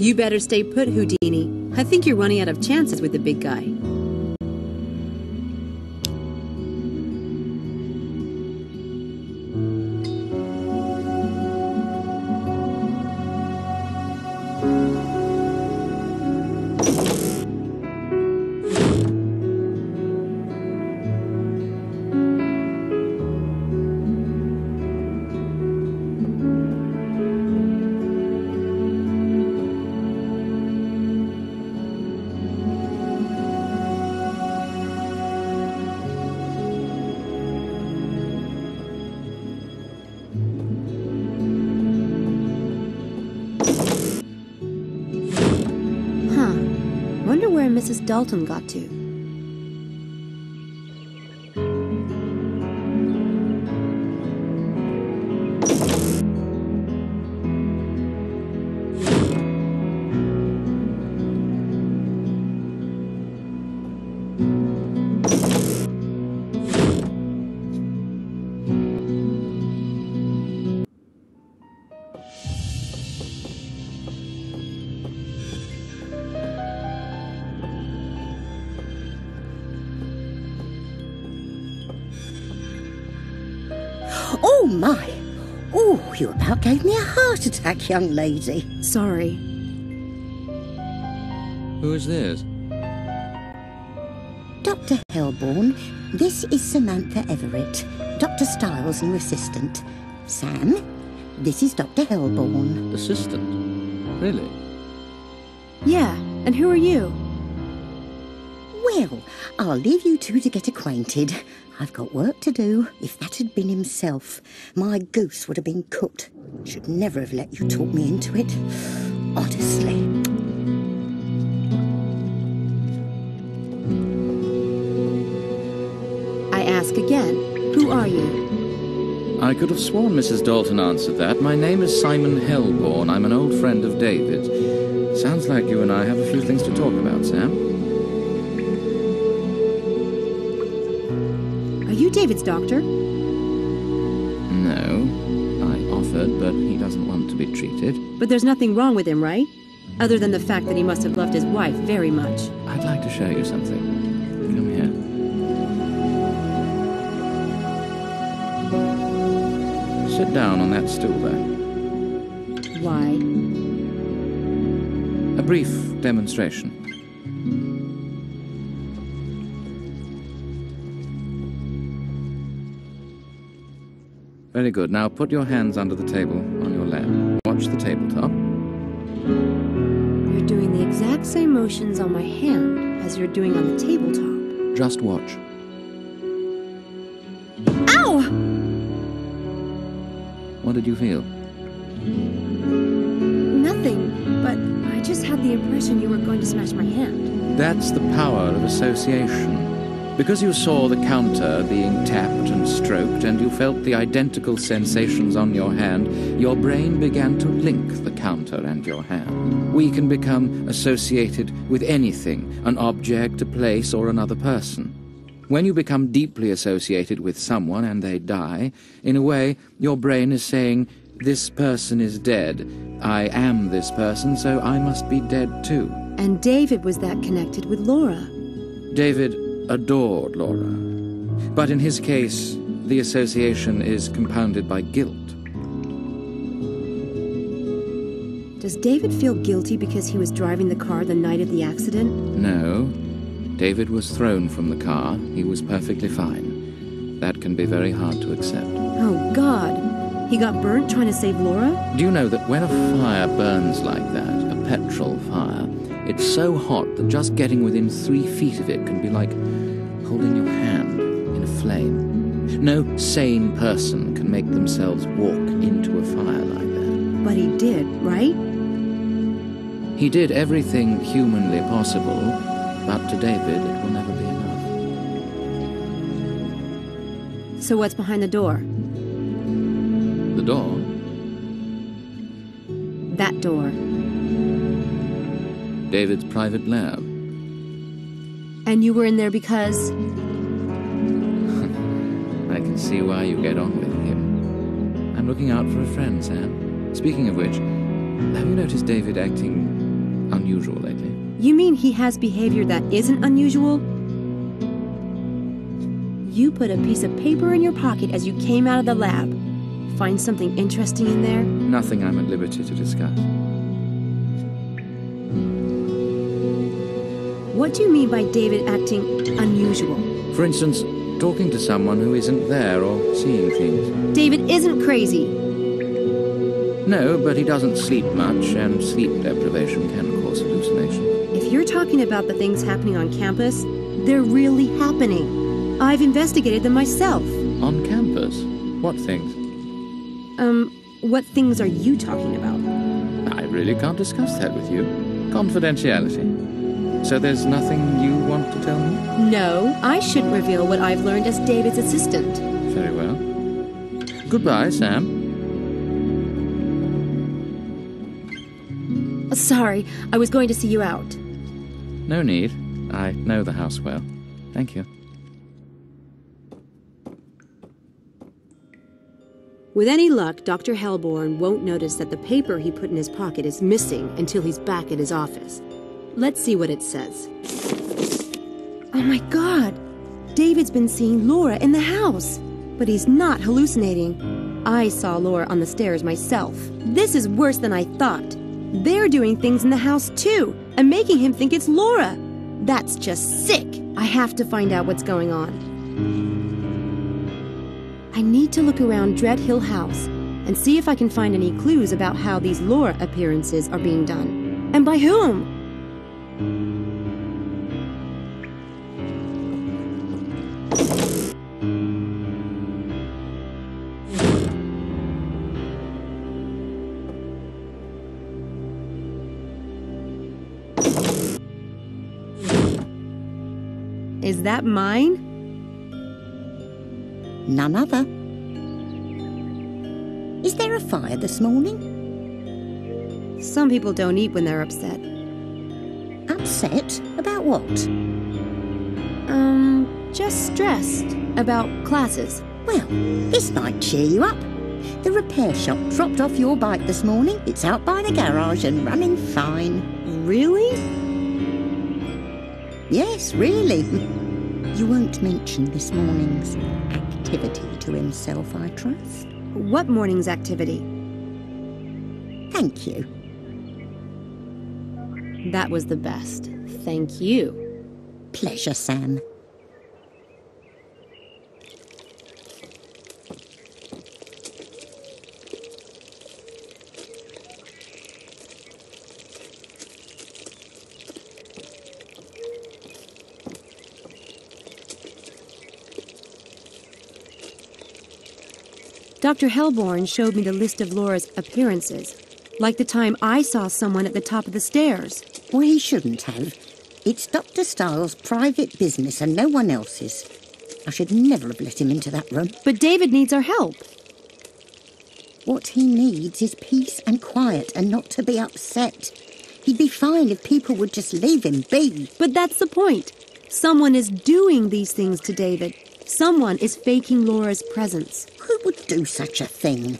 You better stay put, Houdini. I think you're running out of chances with the big guy. Wonder where Mrs. Dalton got to. Oh, my! Oh, you about gave me a heart attack, young lady. Sorry. Who is this? Dr. Helborn, this is Samantha Everett. Dr. Stiles, new assistant. Sam, this is Dr. Helborn. Assistant? Really? Yeah, and who are you? Well, I'll leave you two to get acquainted. I've got work to do. If that had been himself, my goose would have been cooked. Should never have let you talk me into it. Honestly. I ask again, who are you? I could have sworn Mrs. Dalton answered that. My name is Simon Helborn. I'm an old friend of David's. Sounds like you and I have a few things to talk about, Sam. Are you David's doctor? No. I offered, but he doesn't want to be treated. But there's nothing wrong with him, right? Other than the fact that he must have loved his wife very much. I'd like to show you something. Come here. Sit down on that stool there. Why? A brief demonstration. Very good. Now put your hands under the table on your lap. Watch the tabletop. You're doing the exact same motions on my hand as you're doing on the tabletop. Just watch. Ow! What did you feel? Nothing, but I just had the impression you were going to smash my hand. That's the power of association. Because you saw the counter being tapped and stroked, and you felt the identical sensations on your hand, your brain began to link the counter and your hand. We can become associated with anything, an object, a place, or another person. When you become deeply associated with someone and they die, in a way, your brain is saying, this person is dead. I am this person, so I must be dead too. And David was that connected with Laura. David adored Laura. But in his case, the association is compounded by guilt. Does David feel guilty because he was driving the car the night of the accident? No. David was thrown from the car. He was perfectly fine. That can be very hard to accept. Oh, God. He got burnt trying to save Laura? Do you know that when a fire burns like that, a petrol fire, it's so hot that just getting within 3 feet of it can be like holding your hand in a flame. No sane person can make themselves walk into a fire like that. But he did, right? He did everything humanly possible, but to David it will never be enough. So what's behind the door? The door? That door. David's private lab. And you were in there because... I can see why you get on with him. I'm looking out for a friend, Sam. Speaking of which, have you noticed David acting unusual lately. You mean he has behavior that isn't unusual? You put a piece of paper in your pocket as you came out of the lab. Find something interesting in there? Nothing I'm at liberty to discuss. What do you mean by David acting unusual? For instance, talking to someone who isn't there or seeing things. David isn't crazy. No, but he doesn't sleep much, and sleep deprivation can cause hallucinations. If you're talking about the things happening on campus, they're really happening. I've investigated them myself. On campus? What things? What things are you talking about? I really can't discuss that with you. Confidentiality. So there's nothing you want to tell me? No, I shouldn't reveal what I've learned as David's assistant. Very well. Goodbye, Sam. Sorry, I was going to see you out. No need. I know the house well. Thank you. With any luck, Dr. Hellborn won't notice that the paper he put in his pocket is missing until he's back at his office. Let's see what it says. Oh my God! David's been seeing Laura in the house! But he's not hallucinating. I saw Laura on the stairs myself. This is worse than I thought. They're doing things in the house too, and making him think it's Laura. That's just sick. I have to find out what's going on. I need to look around Dread Hill House and see if I can find any clues about how these Laura appearances are being done. And by whom? Is that mine? None other. Is there a fire this morning? Some people don't eat when they're upset. Upset? About what? Just stressed about classes. Well, this might cheer you up. The repair shop dropped off your bike this morning. It's out by the garage and running fine. Really? Yes, really. You won't mention this morning's activity to himself, I trust. What morning's activity? Thank you. That was the best. Thank you. Pleasure, Sam. Dr. Hellborn showed me the list of Laura's appearances, like the time I saw someone at the top of the stairs. Well, he shouldn't have. It's Dr. Styles' private business and no one else's. I should never have let him into that room. But David needs our help. What he needs is peace and quiet and not to be upset. He'd be fine if people would just leave him be. But that's the point. Someone is doing these things to David. Someone is faking Laura's presence. Who would do such a thing?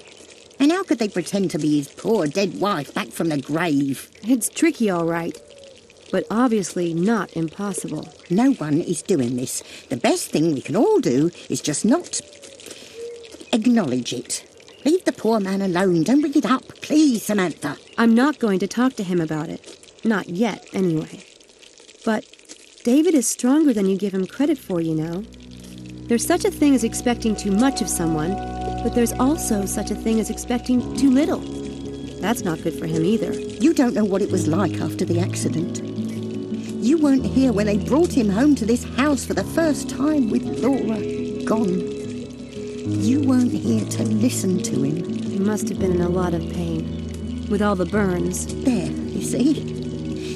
And how could they pretend to be his poor dead wife back from the grave? It's tricky, all right. But obviously not impossible. No one is doing this. The best thing we can all do is just not acknowledge it. Leave the poor man alone. Don't bring it up, please, Samantha. I'm not going to talk to him about it. Not yet, anyway. But David is stronger than you give him credit for, you know. There's such a thing as expecting too much of someone, but there's also such a thing as expecting too little. That's not good for him either. You don't know what it was like after the accident. You weren't here when they brought him home to this house for the first time with Laura gone. You weren't here to listen to him. He must have been in a lot of pain, with all the burns. There, you see?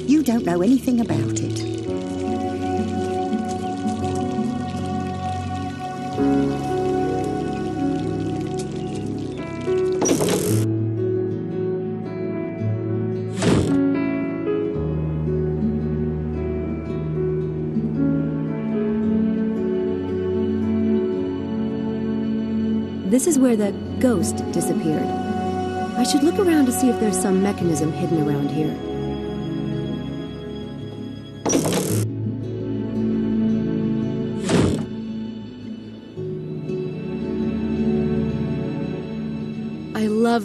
You don't know anything about it. This is where the ghost disappeared. I should look around to see if there's some mechanism hidden around here.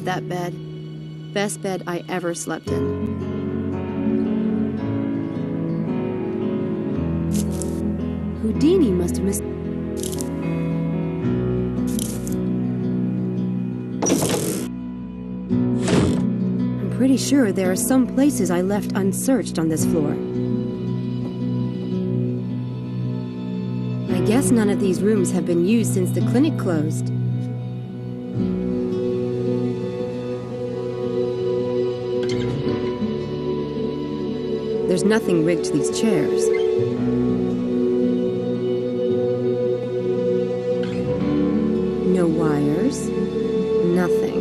love that bed. Best bed I ever slept in. Houdini must have missed... I'm pretty sure there are some places I left unsearched on this floor. I guess none of these rooms have been used since the clinic closed. There's nothing rigged to these chairs. No wires. Nothing.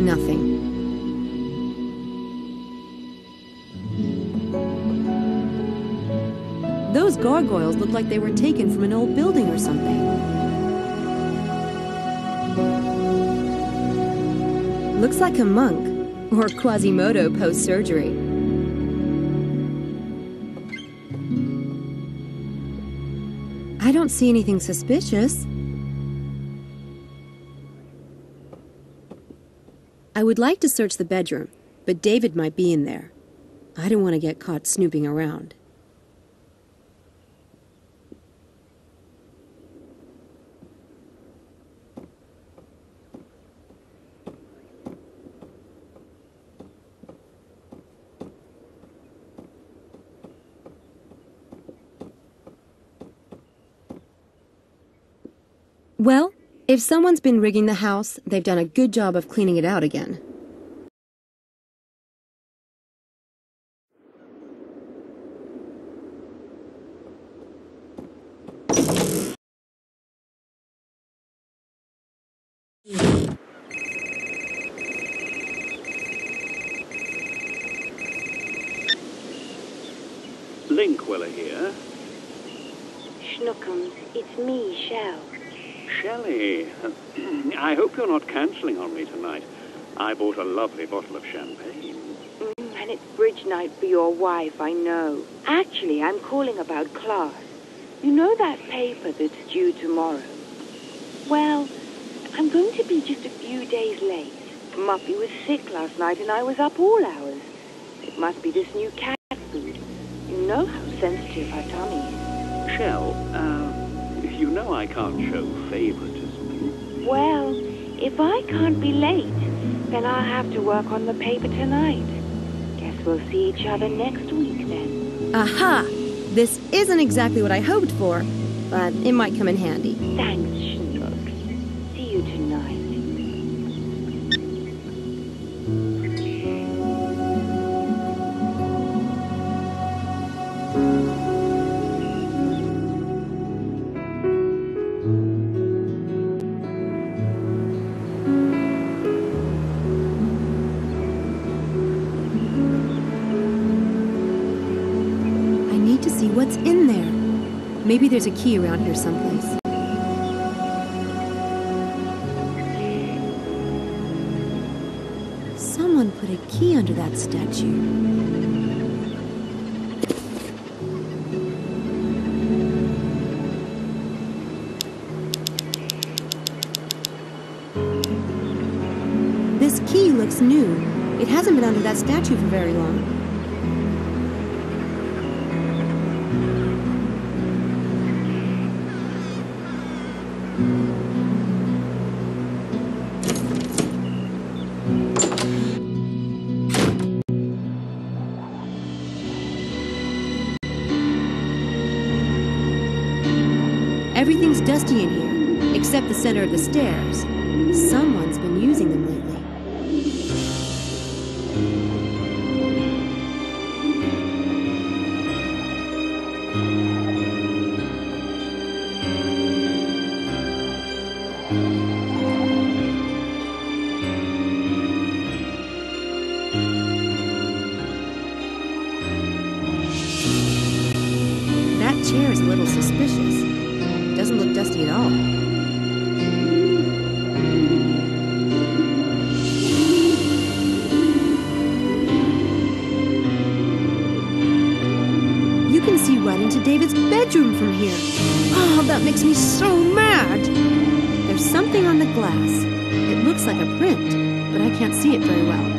Nothing. Those gargoyles look like they were taken from an old building or something. Looks like a monk, or Quasimodo post-surgery. I don't see anything suspicious. I would like to search the bedroom, but David might be in there. I don't want to get caught snooping around. Well, if someone's been rigging the house, they've done a good job of cleaning it out again. Linkwiller here. Schnookums, it's me, Shell. Shelley, I hope you're not cancelling on me tonight. I bought a lovely bottle of champagne. And it's bridge night for your wife, I know. Actually, I'm calling about class. You know that paper that's due tomorrow? Well, I'm going to be just a few days late. Muffy was sick last night and I was up all hours. It must be this new cat food. You know how sensitive her tummy is. Shell, you know I can't show favoritism. Well, if I can't be late, then I'll have to work on the paper tonight. Guess we'll see each other next week then. Aha! This isn't exactly what I hoped for, but it might come in handy. Thanks, Schnook. See you tonight. What's in there? Maybe there's a key around here someplace. Someone put a key under that statue. This key looks new. It hasn't been under that statue for very long. Everything's dusty in here, except the center of the stairs. Someone's been using them lately. That chair is a little suspicious. Doesn't look dusty at all. You can see right into David's bed. bedroom from here. Oh, that makes me so mad. There's something on the glass. It looks like a print, but I can't see it very well.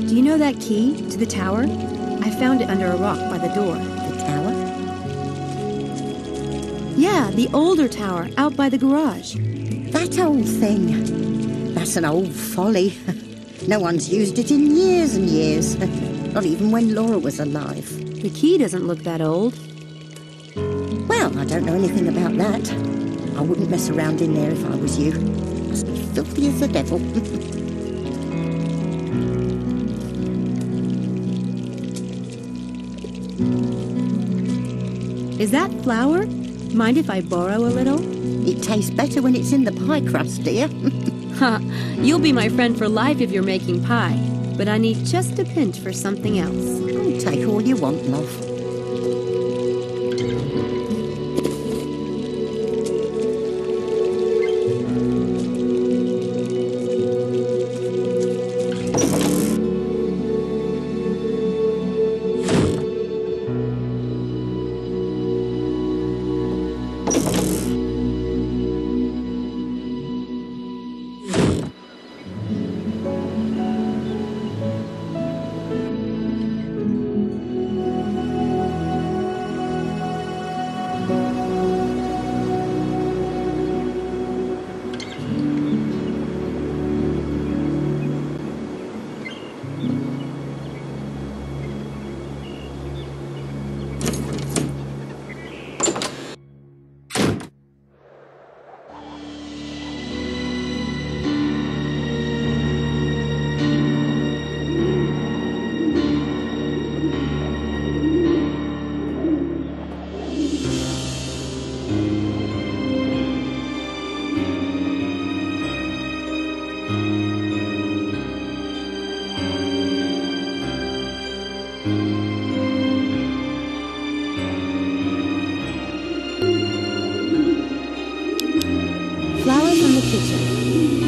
Do you know that key to the tower? I found it under a rock by the door. The tower? Yeah, the older tower out by the garage. That old thing. That's an old folly. No one's used it in years and years. Not even when Laura was alive. The key doesn't look that old. Well, I don't know anything about that. I wouldn't mess around in there if I was you. Must be filthy as the devil. Is that flour? Mind if I borrow a little? It tastes better when it's in the pie crust, dear. Ha! You'll be my friend for life if you're making pie. But I need just a pinch for something else. Oh, take all you want, love.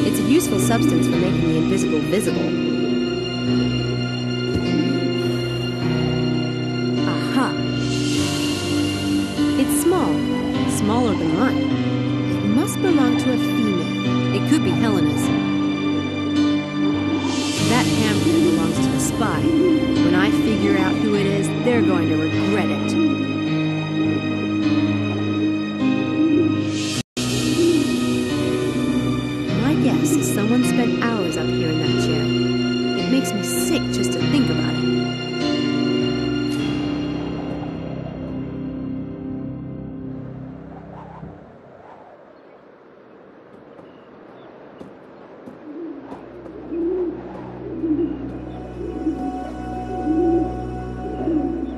It's a useful substance for making the invisible visible. Aha! It's small, smaller than mine. It must belong to a female. It could be Helena's. That hammer belongs to the spy. When I figure out who it is, they're going to regret it. Someone spent hours up here in that chair. It makes me sick just to think about it.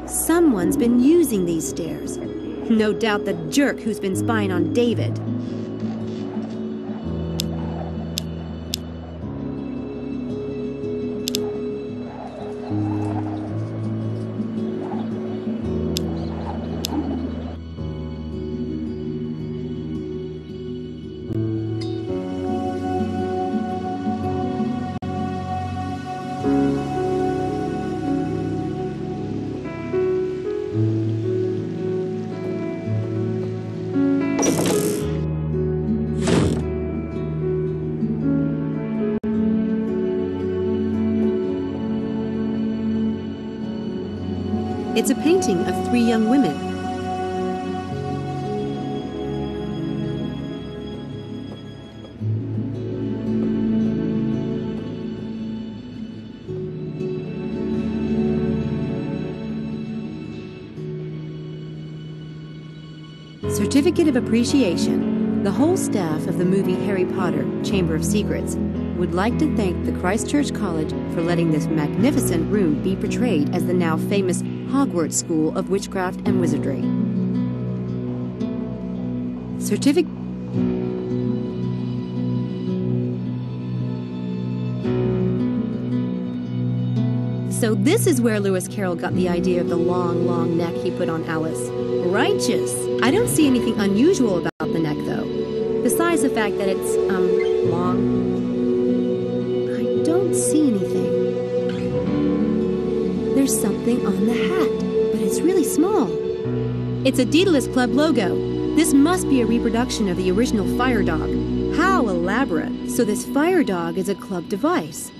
Someone's been using these stairs. No doubt the jerk who's been spying on David. It's a painting of 3 young women. Certificate of Appreciation. The whole staff of the movie Harry Potter, Chamber of Secrets would like to thank the Christchurch College for letting this magnificent room be portrayed as the now famous Hogwarts School of Witchcraft and Wizardry. Certificate... So this is where Lewis Carroll got the idea of the long, long neck he put on Alice. Righteous! I don't see anything unusual about the neck, though. Besides the fact that it's, long. I don't see anything. There's something on the hat, but it's really small. It's a Daedalus Club logo. This must be a reproduction of the original fire dog. How elaborate! So this fire dog is a club device.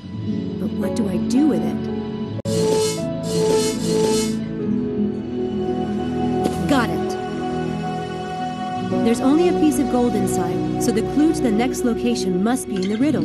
But what do I do with it? Got it. There's only a piece of gold inside, so the clue to the next location must be in the riddle.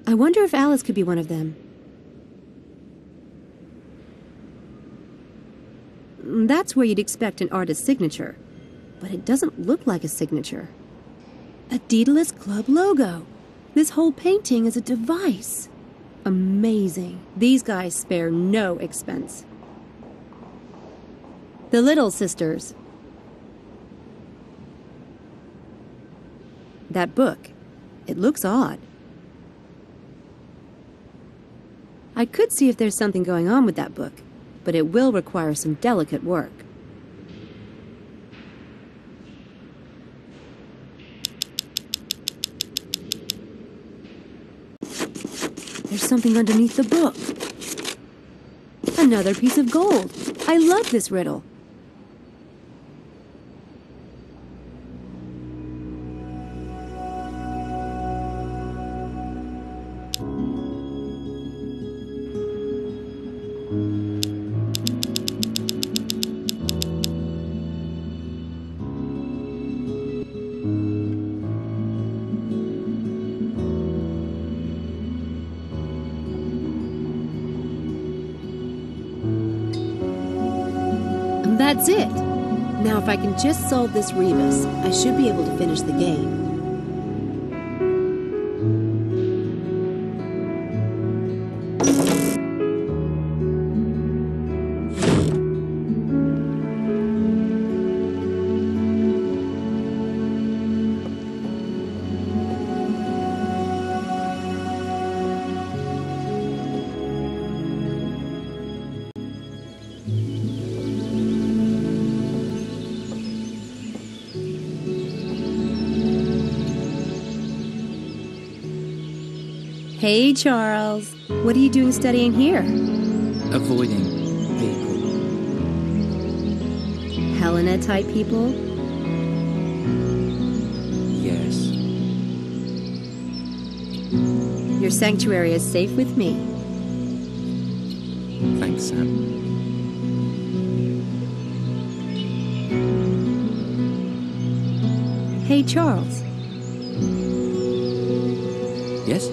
I wonder if Alice could be one of them. That's where you'd expect an artist's signature, but it doesn't look like a signature. A Daedalus Club logo. This whole painting is a device. Amazing. These guys spare no expense. The Little Sisters. That book. It looks odd. I could see if there's something going on with that book, but it will require some delicate work. There's something underneath the book. Another piece of gold. I love this riddle. That's it. Now if I can just solve this rebus, I should be able to finish the game. Hey, Charles. What are you doing studying here? Avoiding people. Helena-type people? Yes. Your sanctuary is safe with me. Thanks, Sam. Hey, Charles. Yes?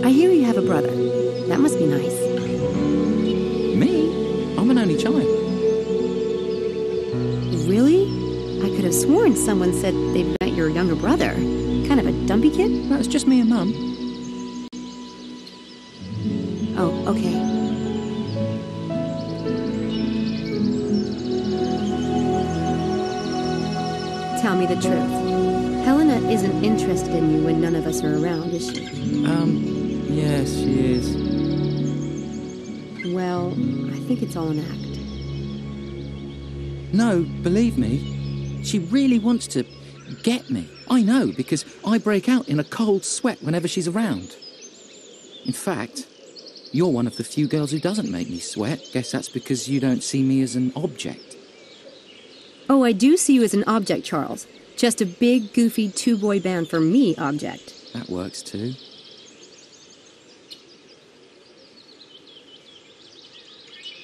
I hear you have a brother. That must be nice. Me? I'm an only child. Really? I could have sworn someone said they'd met your younger brother. Kind of a dumpy kid? No, it's just me and Mum. Oh, okay. Tell me the truth. Helena isn't interested in you when none of us are around, is she? Yes, she is. Well, I think it's all an act. No, believe me, she really wants to get me. I know, because I break out in a cold sweat whenever she's around. In fact, you're one of the few girls who doesn't make me sweat. Guess that's because you don't see me as an object. Oh, I do see you as an object, Charles. Just a big, goofy two-boy band for me object. That works too.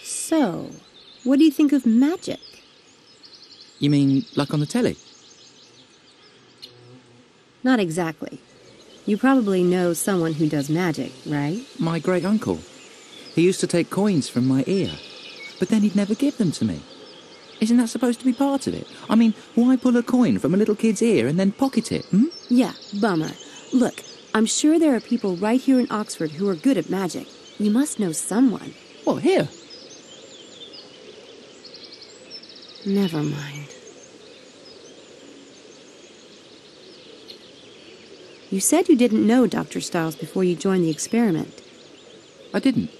So, what do you think of magic? You mean like on the telly? Not exactly. You probably know someone who does magic, right? My great-uncle. He used to take coins from my ear, but then he'd never give them to me. Isn't that supposed to be part of it? I mean, why pull a coin from a little kid's ear and then pocket it, Yeah, bummer. Look, I'm sure there are people right here in Oxford who are good at magic. You must know someone. What, here? Never mind. You said you didn't know Dr. Stiles before you joined the experiment. I didn't.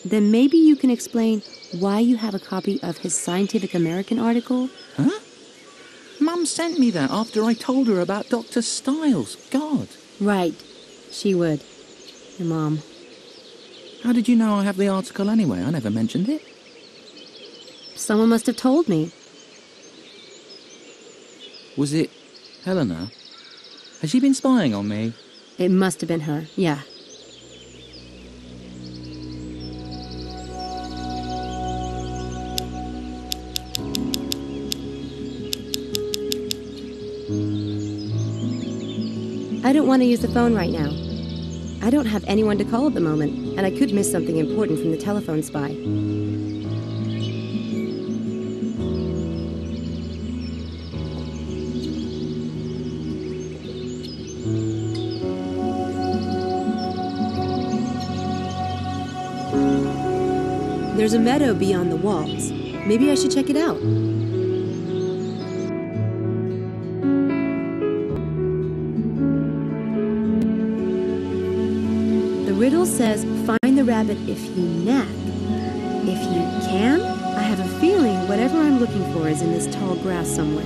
Then maybe you can explain why you have a copy of his Scientific American article? Huh? Mum sent me that after I told her about Dr. Stiles. God. Right. She would. Your mom. How did you know I have the article anyway? I never mentioned it. Someone must have told me. Was it Helena? Has she been spying on me? It must have been her, yeah. I don't want to use the phone right now. I don't have anyone to call at the moment, and I could miss something important from the telephone spy. There's a meadow beyond the walls. Maybe I should check it out. The riddle says, find the rabbit if you nap. If you can, I have a feeling whatever I'm looking for is in this tall grass somewhere.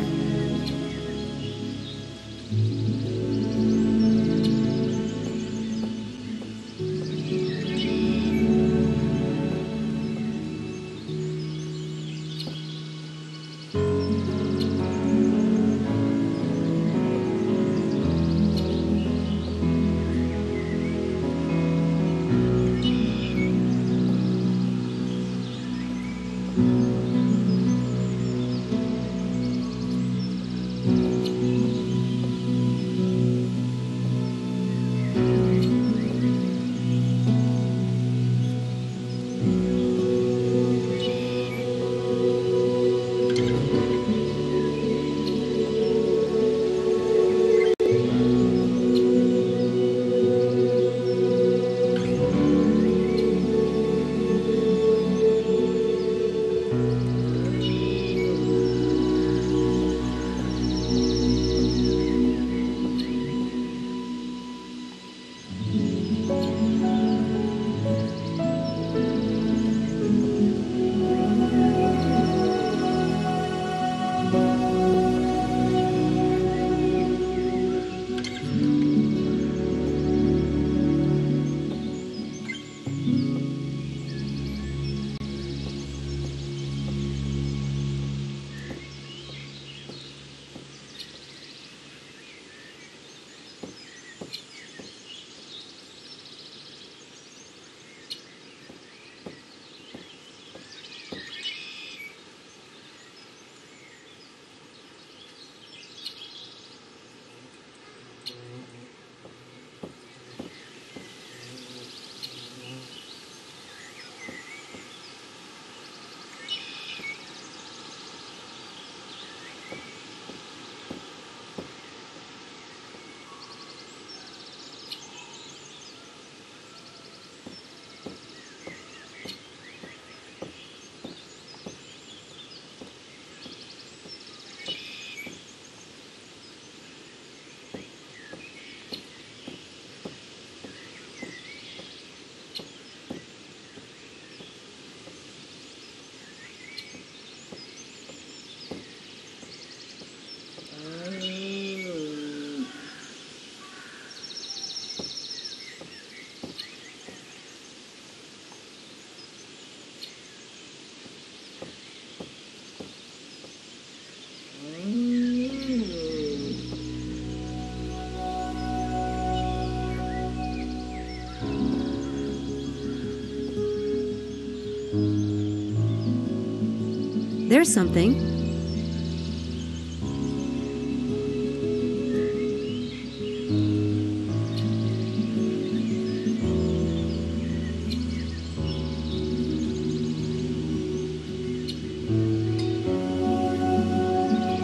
There's something.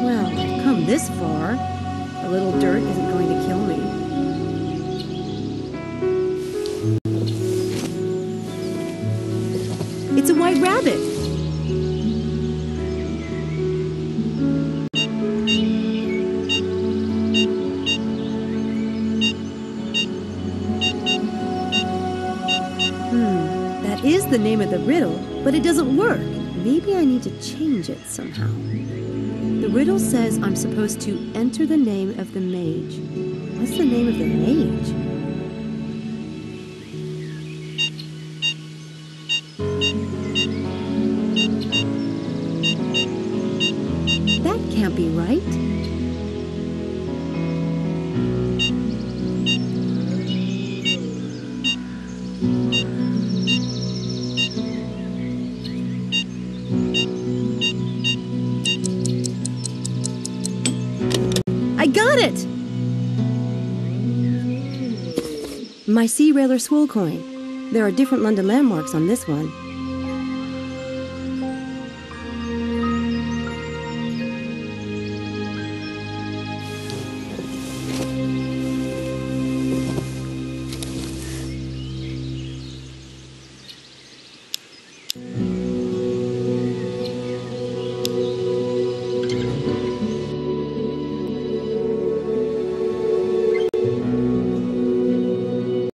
Well, I've come this far. A little dirt isn't going to kill me. It's a white rabbit. That is the name of the riddle, but it doesn't work. Maybe I need to change it somehow. The riddle says I'm supposed to enter the name of the mage. What's the name of the mage? That can't be right. I got it! My Sea Railer Swole coin. There are different London landmarks on this one.